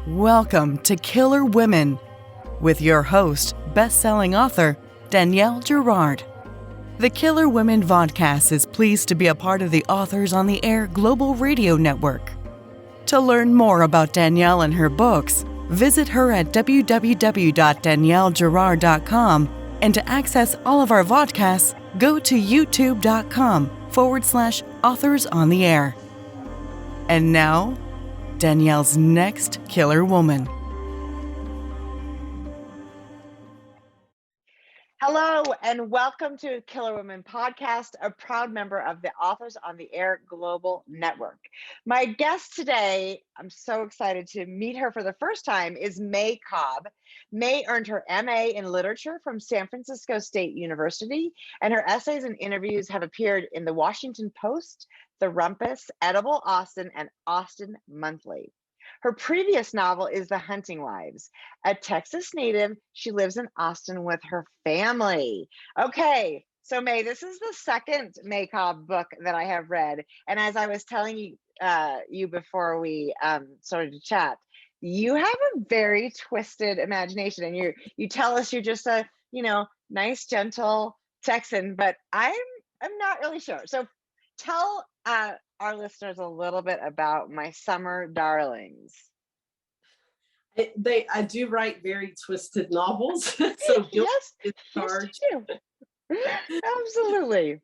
Welcome to Killer Women with your host, best-selling author, Danielle Girard. The Killer Women Vodcast is pleased to be a part of the Authors on the Air Global Radio Network. To learn more about Danielle and her books, visit her at www.daniellegirard.com, and to access all of our vodcasts, go to youtube.com/Authors on the Air. And now, Danielle's next killer woman. Hello, and welcome to Killer Women Podcast, a proud member of the Authors on the Air Global Network. My guest today, I'm so excited to meet her for the first time, is May Cobb. May earned her MA in Literature from San Francisco State University, and her essays and interviews have appeared in the Washington Post, the Rumpus, Edible Austin, and Austin Monthly. Her previous novel is The Hunting Wives. A Texas native, she lives in Austin with her family. Okay, so May, this is the second May Cobb book that I have read. And as I was telling you before we started to chat, you have a very twisted imagination, and you tell us you're just a nice, gentle Texan, but I'm not really sure. So tell our listeners a little bit about my summer darlings. I do write very twisted novels, so yes, absolutely.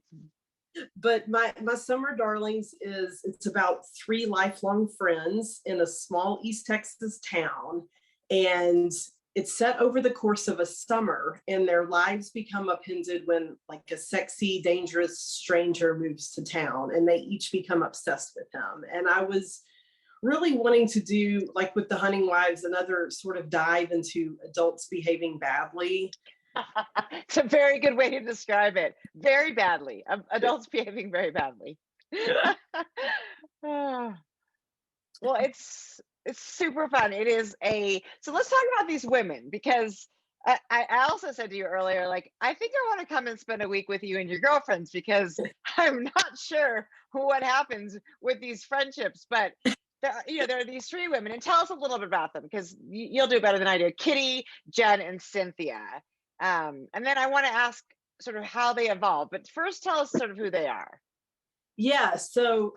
But my summer darlings it's about three lifelong friends in a small East Texas town, and it's set over the course of a summer, and their lives become upended when like a sexy, dangerous stranger moves to town, and they each become obsessed with him. And I was really wanting to do, like with The Hunting Wives, another sort of dive into adults behaving badly. It's a very good way to describe it. Very badly. Adults behaving very badly. Well, it's super fun. It is so let's talk about these women, because I also said to you earlier, like, I think I want to come and spend a week with you and your girlfriends, because I'm not sure what happens with these friendships, but there are these three women, and tell us a little bit about them, because you'll do better than I do. Kitty, Jen, and Cynthia. And then I want to ask sort of how they evolved, but first tell us sort of who they are. Yeah, so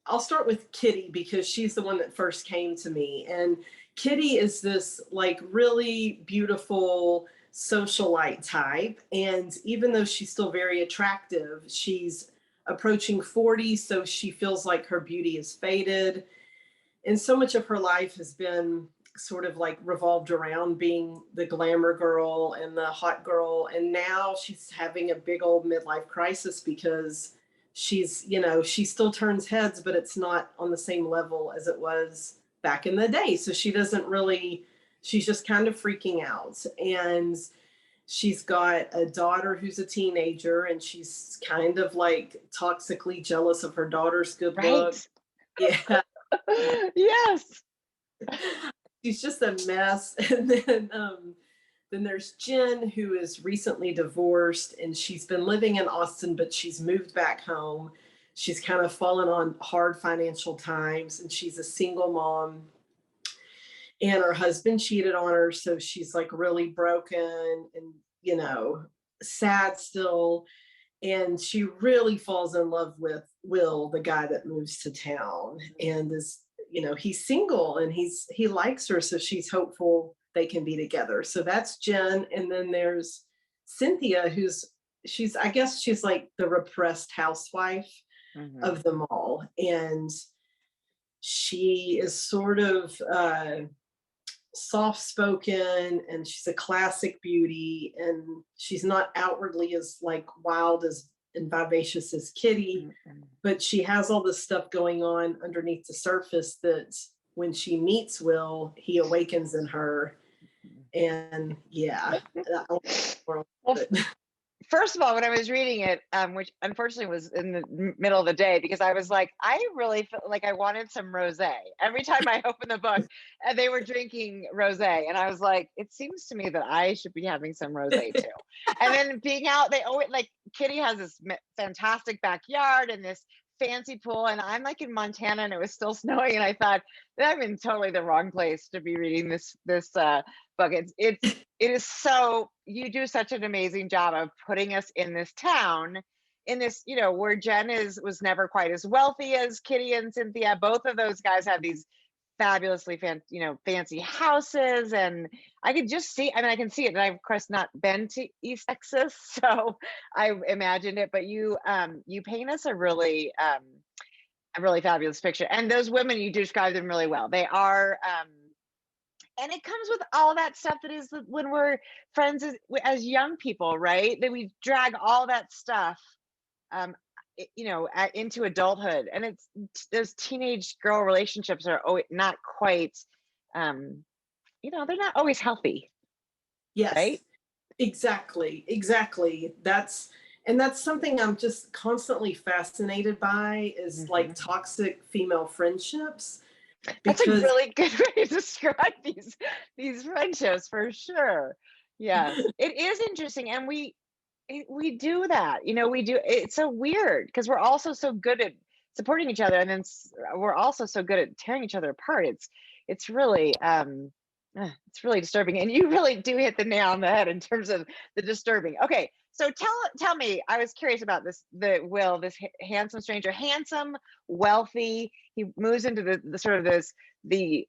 I'll start with Kitty, because she's the one that first came to me. And Kitty is this like really beautiful socialite type. And even though she's still very attractive, she's approaching 40, so she feels like her beauty is faded. And so much of her life has been sort of like revolved around being the glamour girl and the hot girl. And now she's having a big old midlife crisis, because she still turns heads, but it's not on the same level as it was back in the day. So she's just kind of freaking out. And she's got a daughter who's a teenager, and she's kind of like toxically jealous of her daughter's good looks. Yeah. Yes. She's just a mess. And then there's Jen, who is recently divorced, and she's been living in Austin, but she's moved back home. She's kind of fallen on hard financial times, and she's a single mom, and her husband cheated on her. So she's like really broken and, sad still. And she really falls in love with Will, the guy that moves to town, and is, he's single and he likes her. So she's hopeful they can be together. So that's Jen. And then there's Cynthia, she's like the repressed housewife of them all. And she is sort of soft-spoken, and she's a classic beauty, and she's not outwardly as like wild and vivacious as Kitty, but she has all this stuff going on underneath the surface that when she meets Will, he awakens in her. And yeah. First of all, when I was reading it, which unfortunately was in the middle of the day, because I was like, I really felt like I wanted some rosé. Every time I opened the book, and they were drinking rosé, and I was like, it seems to me that I should be having some rosé too. And then being out, they always, like, Kitty has this fantastic backyard and this fancy pool, and I'm like in Montana and it was still snowing, and I thought I'm in totally the wrong place to be reading this book. It is so, you do such an amazing job of putting us in this town, in this, where Jen was never quite as wealthy as Kitty and Cynthia. Both of those guys have these fabulously fancy houses, and I could just see, I mean, I can see it, and I've of course not been to East Texas, so I imagined it, but you paint us a really fabulous picture, and those women, you describe them really well. They are and it comes with all that stuff that is when we're friends as young people, right, that we drag all that stuff into adulthood, and it's those teenage girl relationships are not quite they're not always healthy. Yes, right, exactly. That's something I'm just constantly fascinated by, is like toxic female friendships. That's a Because really good way to describe these friendships, for sure. Yes, it is interesting, and we do that, we do. It's so weird because we're also so good at supporting each other, and then we're also so good at tearing each other apart. It's really it's really disturbing, and you really do hit the nail on the head in terms of the disturbing. Okay, so tell me, I was curious about this handsome stranger, handsome, wealthy. He moves into the sort of the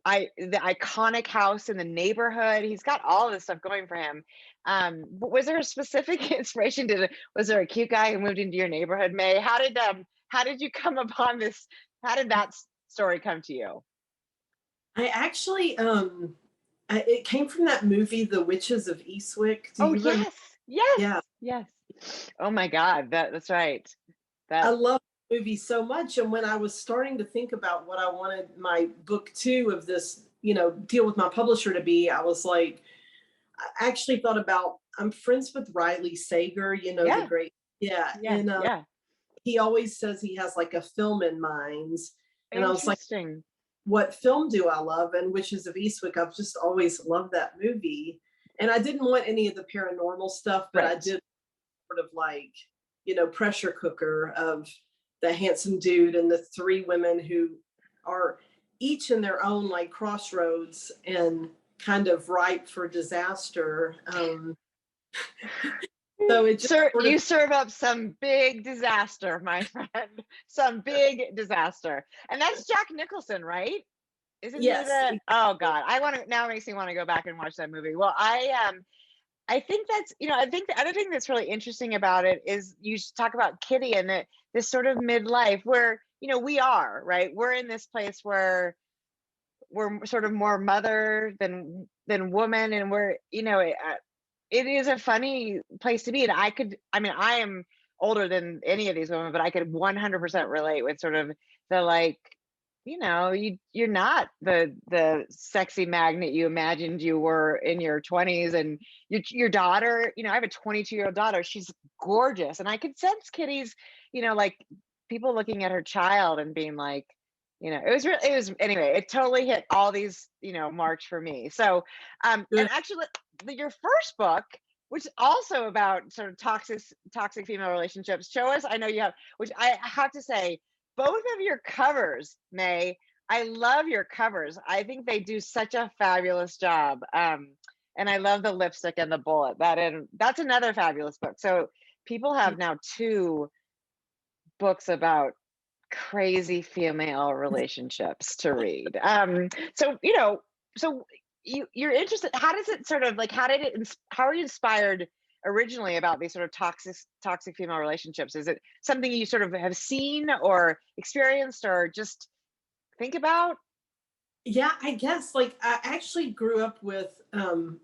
iconic house in the neighborhood. He's got all this stuff going for him. But was there a specific inspiration? Was there a cute guy who moved into your neighborhood, May? How did you come upon this? How did that story come to you? I actually it came from that movie, The Witches of Eastwick. Oh, yes. Yes. Yeah. Yes. Oh my God. That's right. I love the movie so much. And when I was starting to think about what I wanted my book 2 of this, deal with my publisher to be, I was like, I actually thought about, I'm friends with Riley Sager, Yeah. the great, yeah. Yeah. And Yeah. he always says he has like a film in mind. And I was like, Interesting. what film do I love? And Witches of Eastwick, I've just always loved that movie. And I didn't want any of the paranormal stuff, but I did sort of like, pressure cooker of the handsome dude and the 3 women who are each in their own like crossroads and kind of ripe for disaster. So it just you serve up some big disaster, my friend. Some big disaster. And that's Jack Nicholson, right? Isn't he oh God. Now it makes me want to go back and watch that movie. Well, I think that's, I think the other thing that's really interesting about it is you talk about Kitty and this sort of midlife where, we are, right? We're in this place where we're sort of more mother than woman. And we're, it is a funny place to be. And I am older than any of these women, but I could 100% relate with sort of the like, you're not the sexy magnet you imagined you were in your 20s, and your daughter, I have a 22-year-old daughter. She's gorgeous, and I could sense Kitty's, like people looking at her child and being like, it was anyway. It totally hit all these marks for me. So, and actually, your first book, which is also about sort of toxic female relationships. Show us. I know you have, which I have to say, both of your covers, May, I love your covers. I think they do such a fabulous job. And I love the lipstick and the bullet. That's another fabulous book. So people have now 2 books about crazy female relationships to read. So you're interested. How does it sort of like? How are you inspired originally about these sort of toxic female relationships? Is it something you sort of have seen or experienced or just think about? Yeah, I guess like I actually grew up with I'm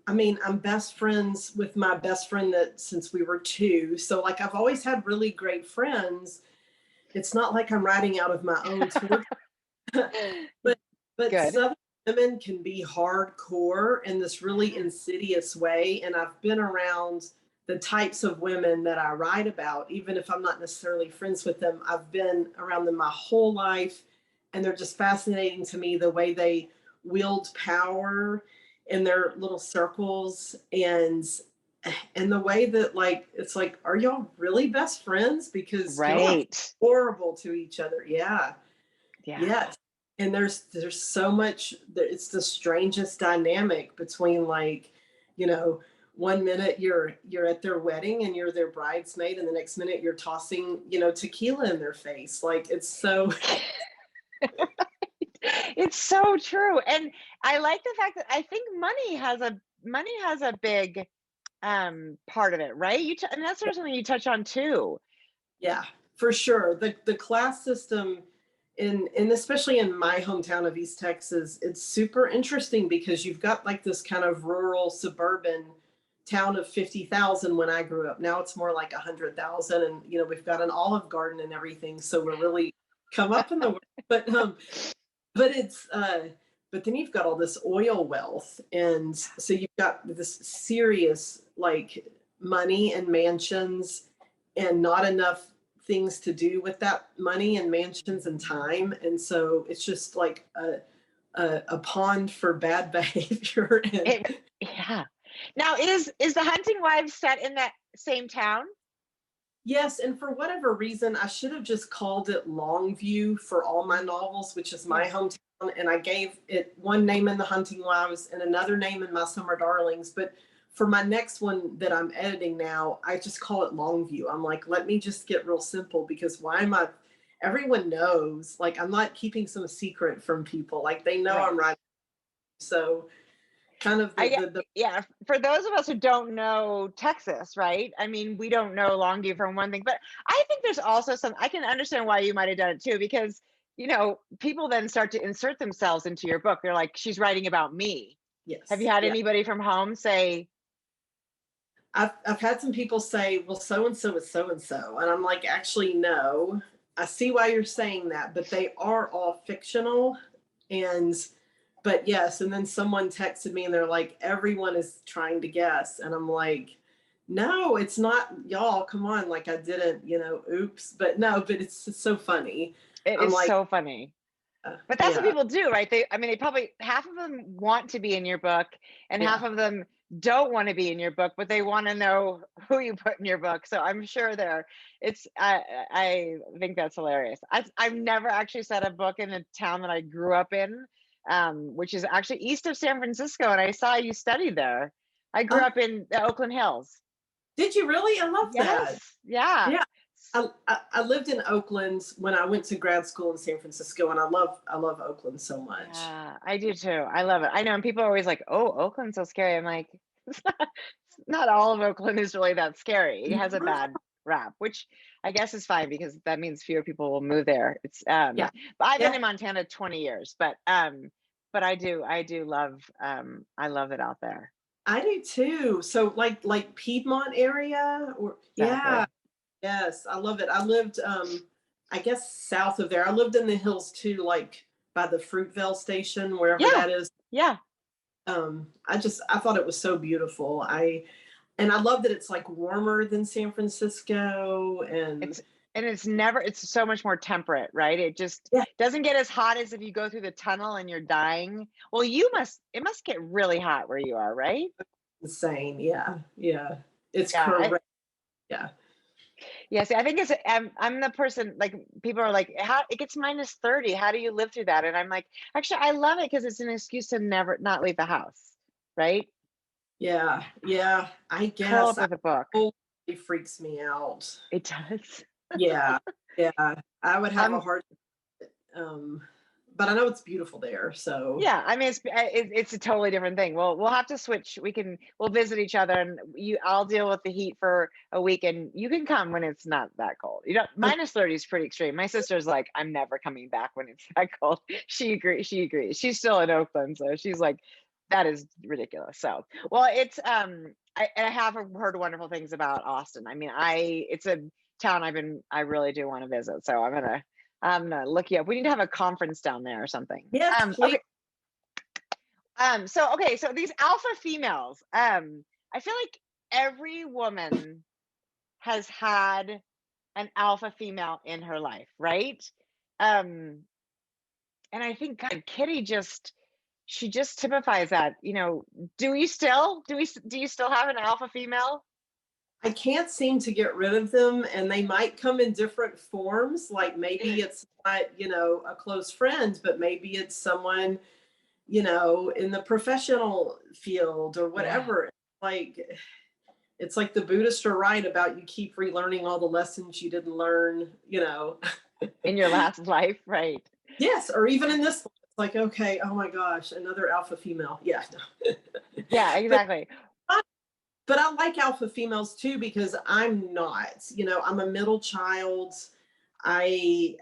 best friends with my best friend that since we were 2. So like I've always had really great friends. It's not like I'm writing out of my own torture. but Southern women can be hardcore in this really insidious way. And I've been around the types of women that I write about, even if I'm not necessarily friends with them. I've been around them my whole life, and they're just fascinating to me, the way they wield power in their little circles. And and the way that like it's like, are y'all really best friends? Because y'all are Right. horrible to each other. Yeah. Yeah. Yes. And there's so much it's the strangest dynamic between like, you know, one minute you're at their wedding and you're their bridesmaid, and the next minute you're tossing, you know, tequila in their face. Like it's so It's so true. And I like the fact that I think money has a big part of it, right? And that's sort of something you touch on too. yeah, for sure. The class system in especially in my hometown of East Texas, it's super interesting because you've got like this kind of rural suburban town of 50,000 when I grew up. Now it's more like 100,000, and you know, we've got an Olive Garden and everything, so we're really come up in the world. But it's but then you've got all this oil wealth, and so you've got this serious like money and mansions and not enough things to do with that money and mansions and time, and so it's just like a pond for bad behavior. And Yeah. Now, is the Hunting Wives set in that same town? yes, and for whatever reason, I should have just called it Longview for all my novels, which is my hometown. And I gave it one name in The Hunting Wives and another name in My Summer Darlings. But for my next one that I'm editing now, I just call it Longview. I'm like, let me just get real simple, because why am I? Everyone knows, like, I'm not keeping some secret from people. Like, they know Right. I'm writing. So, kind of Yeah, for those of us who don't know Texas, right? I mean, we don't know Longview from one thing, but I think there's also I can understand why you might have done it too, because people then start to insert themselves into your book. They're like, she's writing about me. Have you yes, had yeah. anybody from home say, I've had some people say, well, so and so is so and so. And I'm like, actually, no. I see why you're saying that, but they are all fictional. And, but yes. And then someone texted me and they're like, everyone is trying to guess. And I'm like, no, it's not y'all. Come on. Like, I didn't, oops. But no, but it's just so funny. it I'm is like, so funny? But that's what yeah, people do, right? They probably, half of them want to be in your book and half yeah. of them don't want to be in your book, but they want to know who you put in your book. So I'm sure I think that's hilarious. I've never actually set a book in the town that I grew up in, which is actually east of San Francisco. And I saw you studied there. I grew Oh, up in the Oakland Hills. did you really? I love that. Yes. Yeah. Yeah. I lived in Oakland when I went to grad school in San Francisco, and I love Oakland so much. Yeah, I do too. I love it. I know, and people are always like, "Oh, Oakland's so scary." I'm like, not all of Oakland is really that scary. It has a bad rap, which I guess is fine because that means fewer people will move there. Yeah, But I've been yeah, in Montana 20 years, but I do love I love it out there. I do too. So like Piedmont area, or yeah, Exactly. yes, I love it. I lived I guess south of there. I lived in the hills too, like by the Fruitvale station, wherever Yeah. that is. Yeah. I thought it was so beautiful. I love that it's like warmer than San Francisco, and It's it's so much more temperate, right? It just yeah, doesn't get as hot as if you go through the tunnel and you're dying. Well, it must get really hot where you are, right? insane. Yeah, yeah. It's Yeah. correct. Yeah. Yeah, see, I think I'm the person, like, people are like, how it gets minus 30. How do you live through that? And I'm like, actually, I love it because it's an excuse to never not leave the house, right? Yeah, yeah, I Curl guess up I with a book. totally freaks me out. It does. Yeah, yeah, I would have a Um, hard um, but I know it's beautiful there, so Yeah, I mean, it's a totally different thing. We'll have to switch. We'll visit each other, and I'll deal with the heat for a week, and you can come when it's not that cold. Minus 30 is pretty extreme. My sister's like, I'm never coming back when it's that cold. She agrees. She agrees. She's still in Oakland, so she's like, that is ridiculous. So, well, it's I have heard wonderful things about Austin. I mean, it's a town I really do want to visit. So I'm gonna look you up. We need to have a conference down there or something. yes, please. Okay. So these alpha females, I feel like every woman has had an alpha female in her life, right? Um, and I think God, Kitty just she just typifies that, do you still do you still have an alpha female? I can't seem to get rid of them, and they might come in different forms. Like maybe it's not, a close friend, but maybe it's someone, in the professional field or Yeah. whatever. Like it's like the Buddhists are right about you keep relearning all the lessons you didn't learn, In your last life, right? Yes, or even in this, it's like, okay, oh my gosh, another alpha female. Yeah. Yeah, but exactly. but I like alpha females too because I'm not, I'm a middle child. I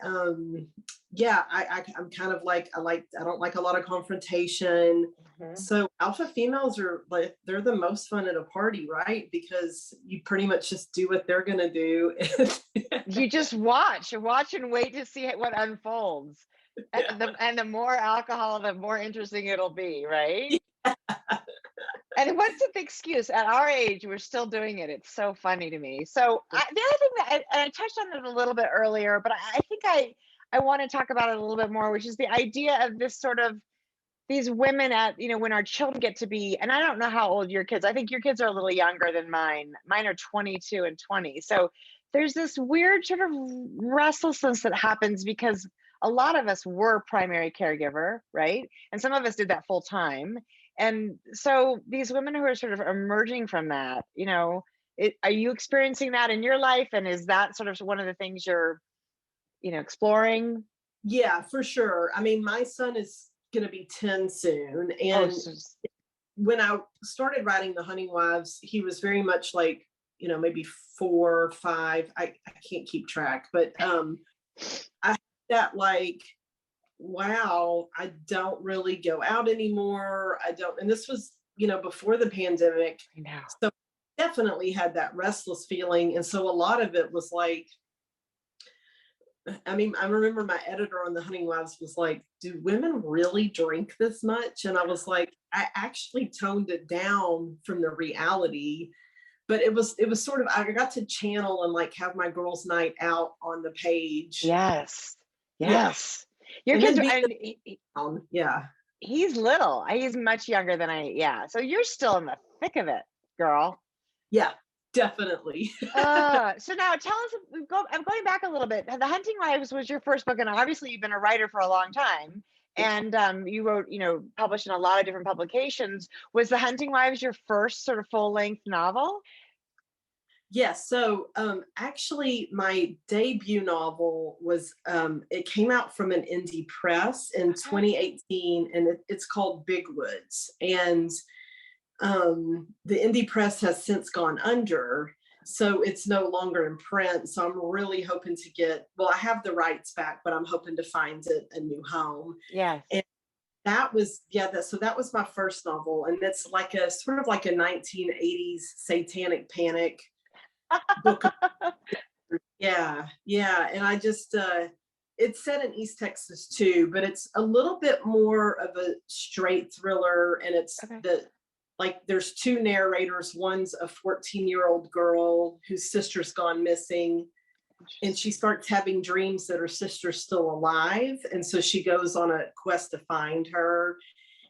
yeah, I'm kind of like I don't like a lot of confrontation. Mhm. So alpha females are like they're the most fun at a party, right? Because you pretty much just do what they're gonna do. You just watch and wait to see what unfolds. And the more alcohol, the more interesting it'll be, right? And what's the excuse? At our age, we're still doing it. It's so funny to me. So the other thing that I touched on it a little bit earlier, but I think I want to talk about it a little bit more, which is the idea of this sort of these women at when our children get to be, and I don't know how old your kids. I think your kids are a little younger than mine. Mine are 22 and 20. So there's this weird sort of restlessness that happens because a lot of us were primary caregiver, right? And some of us did that full time. And so these women who are sort of emerging from that, are you experiencing that in your life? And is that sort of one of the things you're, exploring? Yeah, for sure. I mean, my son is going to be 10 soon. Oh, And when I started writing The Hunting Wives, he was very much like, maybe 4 or 5. I can't keep track, but I had that like, wow, I don't really go out anymore. I don't, and this was, before the pandemic. I know. So definitely had that restless feeling. And so a lot of it was like, I mean, I remember my editor on The Hunting Wives was like, do women really drink this much? And I was like, I actually toned it down from the reality, but it was sort of, I got to channel and like have my girls' night out on the page. Yes. Yeah. Yes. Your And kids then are, being yeah. he's little. He's much younger than yeah. So you're still in the thick of it, girl. Yeah, definitely. So now tell us, I'm going back a little bit. The Hunting Wives was your first book, and obviously you've been a writer for a long time. And you wrote, published in a lot of different publications. Was The Hunting Wives your first sort of full-length novel? Yes. So actually, my debut novel was, it came out from an indie press in 2018, and it's called Big Woods. And the indie press has since gone under. So it's no longer in print. So I'm really hoping to I have the rights back, but I'm hoping to find it a new home. Yes. And that was, so that was my first novel. And it's like a sort of like a 1980s satanic panic book. Yeah. And I just it's set in East Texas too, but it's a little bit more of a straight thriller. And it's there's 2 narrators. One's a 14-year-old girl whose sister's gone missing, and she starts having dreams that her sister's still alive, and so she goes on a quest to find her.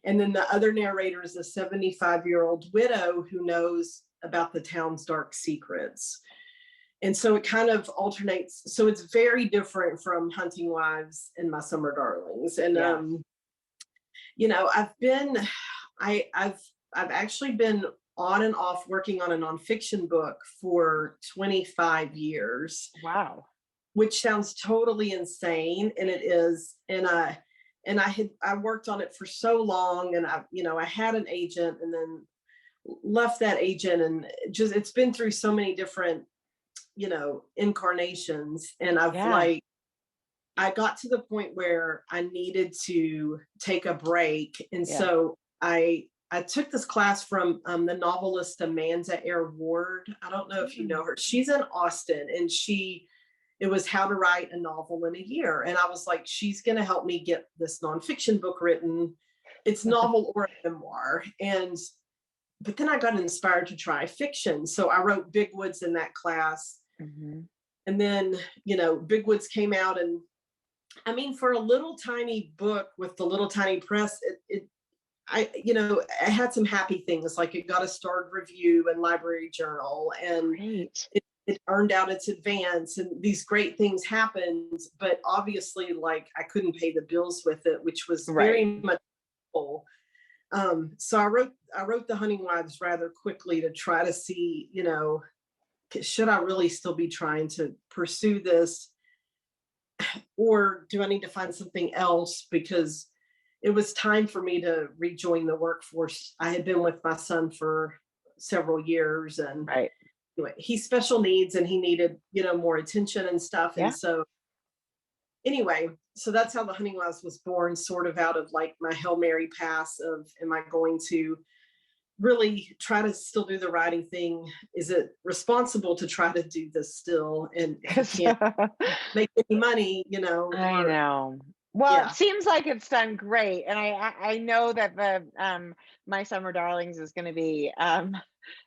And then the other narrator is a 75-year-old widow who knows about the town's dark secrets. And so it kind of alternates. So it's very different from Hunting Wives and My Summer Darlings. And I've actually been on and off working on a nonfiction book for 25 years. Wow. Which sounds totally insane, and it is. And I worked on it for so long, and I had an agent and then left that agent, and just it's been through so many different incarnations. And I got to the point where I needed to take a break. And so I took this class from the novelist Amanda Air Ward. I don't know if you know her. She's in Austin, and it was how to write a novel in a year. And I was like, she's going to help me get this nonfiction book written. It's novel or a memoir. But then I got inspired to try fiction. So I wrote Big Woods in that class. Mm-hmm. And then, Big Woods came out, and I mean, for a little tiny book with the little tiny press, I had some happy things, like it got a starred review in Library Journal, and Great. it earned out its advance, and these great things happened. But obviously, like, I couldn't pay the bills with it, which was very Right. much full. So I wrote The Hunting Wives rather quickly to try to see, should I really still be trying to pursue this, or do I need to find something else? Because it was time for me to rejoin the workforce. I had been with my son for several years, and Right. anyway, he's special needs and he needed, more attention and stuff. And Yeah. so anyway, so that's how The Hunting Wives was born, sort of out of like my Hail Mary pass of, am I going to really try to still do the writing thing? Is it responsible to try to do this still? And if you can't make any money, I or know. Well, it yeah. seems like it's done great, and I know that the My Summer Darlings is going to be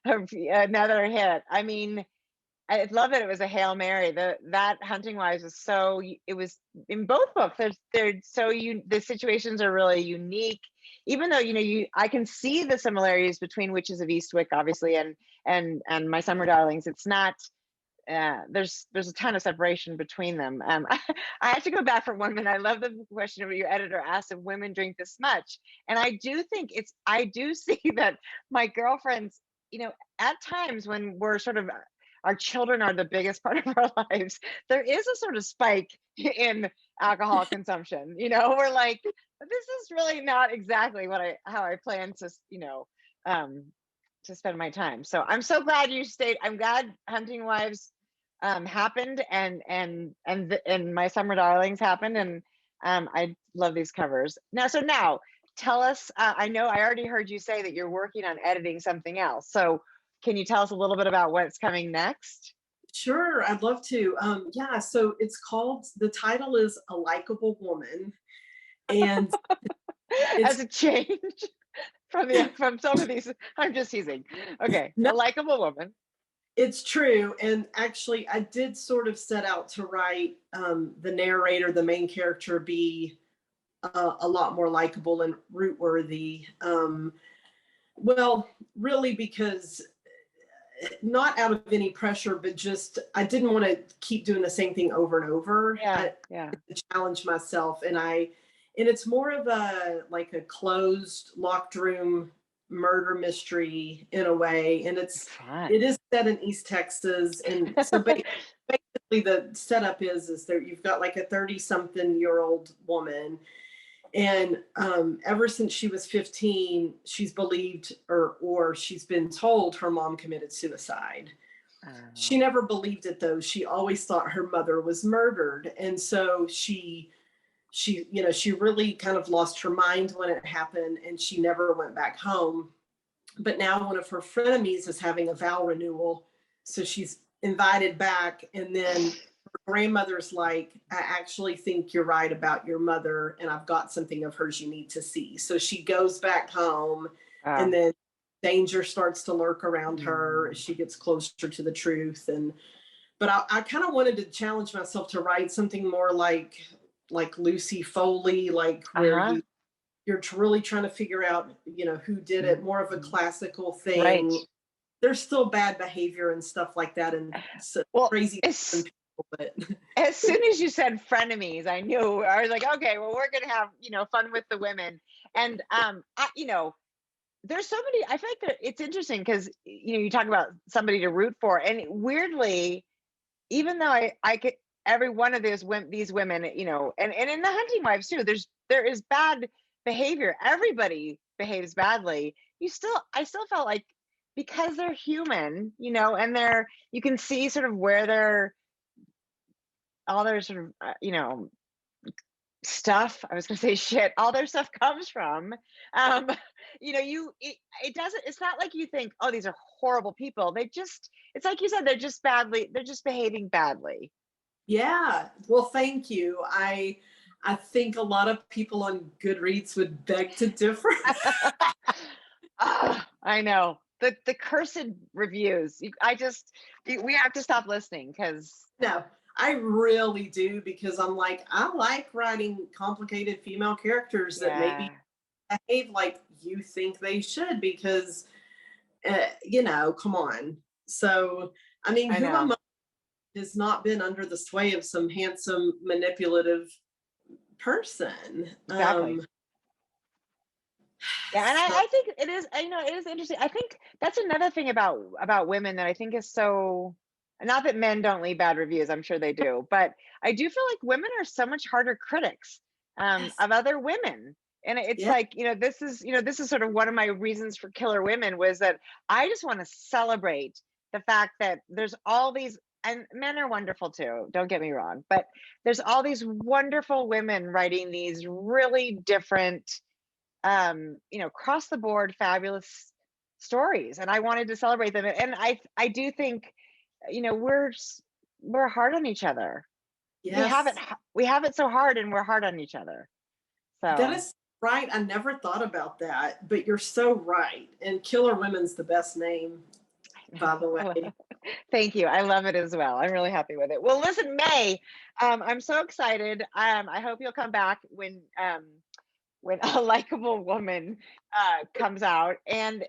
another hit. I mean, I love that it was a Hail Mary. That Hunting Wives was it was in both books. They're so the situations are really unique. Even though I can see the similarities between Witches of Eastwick, obviously, and My Summer Darlings. It's not. There's a ton of separation between them. I have to go back for 1 minute. I love the question of your editor asked if women drink this much, and I do think I do see that my girlfriends, at times when we're sort of our children are the biggest part of our lives, there is a sort of spike in alcohol consumption. We're like, this is really not exactly how I plan to, to spend my time. So I'm so glad you stayed. I'm glad Hunting Wives happened and My Summer Darlings happened, and I love these covers. Now tell us, I know I already heard you say that you're working on editing something else. So can you tell us a little bit about what's coming next? Sure, I'd love to. Yeah, so the title is A Likeable Woman. And As it's a change from some of these, I'm just teasing. Okay, no, a likable woman. it's true. And actually, I did sort of set out to write the narrator, the main character, be a lot more likable and root worthy. Well, really, because not out of any pressure, but just I didn't want to keep doing the same thing over and over. Yeah, I challenge myself, and it's more of a like a closed, locked room murder mystery in a way, and it is set in East Texas, and so basically the setup is there you've got like a 30-something-year-old woman. And ever since she was 15, she's believed or she's been told her mom committed suicide. She never believed it, though. She always thought her mother was murdered. And so she really kind of lost her mind when it happened, and she never went back home. But now one of her frenemies is having a vow renewal. So she's invited back, and then grandmother's like, I actually think you're right about your mother, and I've got something of hers you need to see. So she goes back home, and then danger starts to lurk around her as she gets closer to the truth. But I kind of wanted to challenge myself to write something more like Lucy Foley, like where you're really trying to figure out, who did it, more of a classical thing. Right. There's still bad behavior and stuff like that, and crazy people. But as soon as you said frenemies, I knew. I was like, okay, well, we're gonna have fun with the women, and there's so many. I feel like it's interesting because you talk about somebody to root for, and weirdly, even though I could every one of these women, and in the Hunting Wives too, there is bad behavior. Everybody behaves badly. I still felt like because they're human, and you can see sort of where all their sort of stuff, I was gonna say shit, all their stuff comes from. It's not like you think, oh, these are horrible people. It's like you said, they're just behaving badly. Yeah, well, thank you. I think a lot of people on Goodreads would beg to differ. I know the cursed reviews. We have to stop listening because no, I really do, because I'm like, I like writing complicated female characters that maybe behave like you think they should because, come on. So, I mean, I who know. has not been under the sway of some handsome, manipulative person? Exactly. Yeah, and So, I think it is, it is interesting. I think that's another thing about women that I think is so, not that men don't leave bad reviews, I'm sure they do, but I do feel like women are so much harder critics yes, of other women. And it's yeah, like, this is sort of one of my reasons for Killer Women was that I just want to celebrate the fact that there's all these, and men are wonderful too, don't get me wrong, but there's all these wonderful women writing these really different across the board fabulous stories, and I wanted to celebrate them. And I do think, we're hard on each other. yes. We have it so hard, and we're hard on each other. That So is right. I never thought about that, but you're so right. And Killer Women's the best name, by the way. thank you. I love it as well. I'm really happy with it. Well, listen, May, I'm so excited. I hope you'll come back when a likable woman comes out. And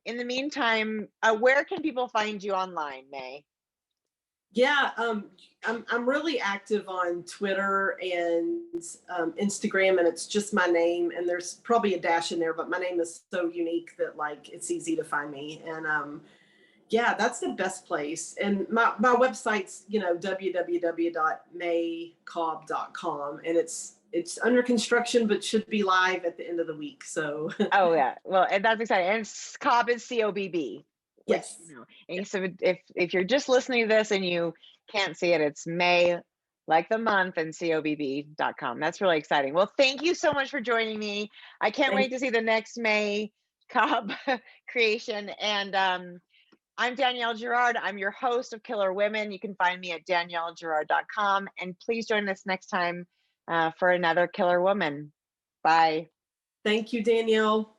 in the meantime, where can people find you online, May? Yeah, I'm really active on Twitter and Instagram, and it's just my name. And there's probably a dash in there, but my name is so unique that like it's easy to find me. And yeah, that's the best place. And my website's www.maycobb.com, and it's under construction, but should be live at the end of the week. So Oh yeah, well, and that's exciting. And Cobb is COBB, which yes. and so if you're just listening to this and you can't see it, it's May, like the month, and COBB.com. That's really exciting. Well, thank you so much for joining me. I can't Thank wait to see the next May Cobb creation. And I'm Danielle Girard. I'm your host of Killer Women. You can find me at daniellegirard.com. And please join us next time for another Killer Woman. Bye. thank you, Danielle.